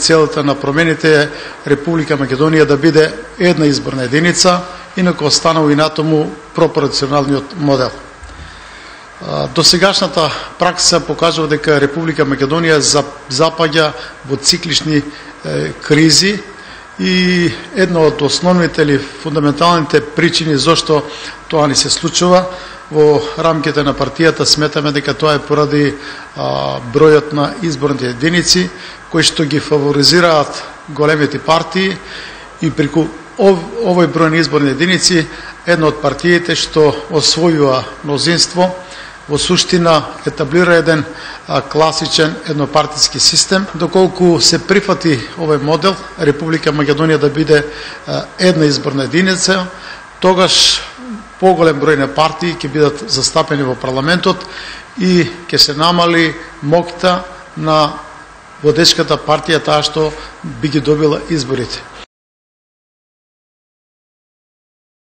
Целата на промените е Република Македонија да биде една изборна единица, инаку останал и натаму пропорционалниот модел. Досегашната пракса покажува дека Република Македонија запаѓа во циклични кризи и една од основните или фундаменталните причини зашто тоа ни се случува во рамките на партијата, сметаме дека тоа е поради бројот на изборните единици кои што ги фаворизираат големите партии и преку овој број на изборни единици една од партиите што освојува мнозинство во суштина етаблира еден класичен еднопартиски систем. Доколку се прифати овој модел, Република Македонија да биде една изборна единица, тогаш поголем број на партии ќе бидат застапени во парламентот и ќе се намали моќта на водечката партија, таа што би ги добила изборите.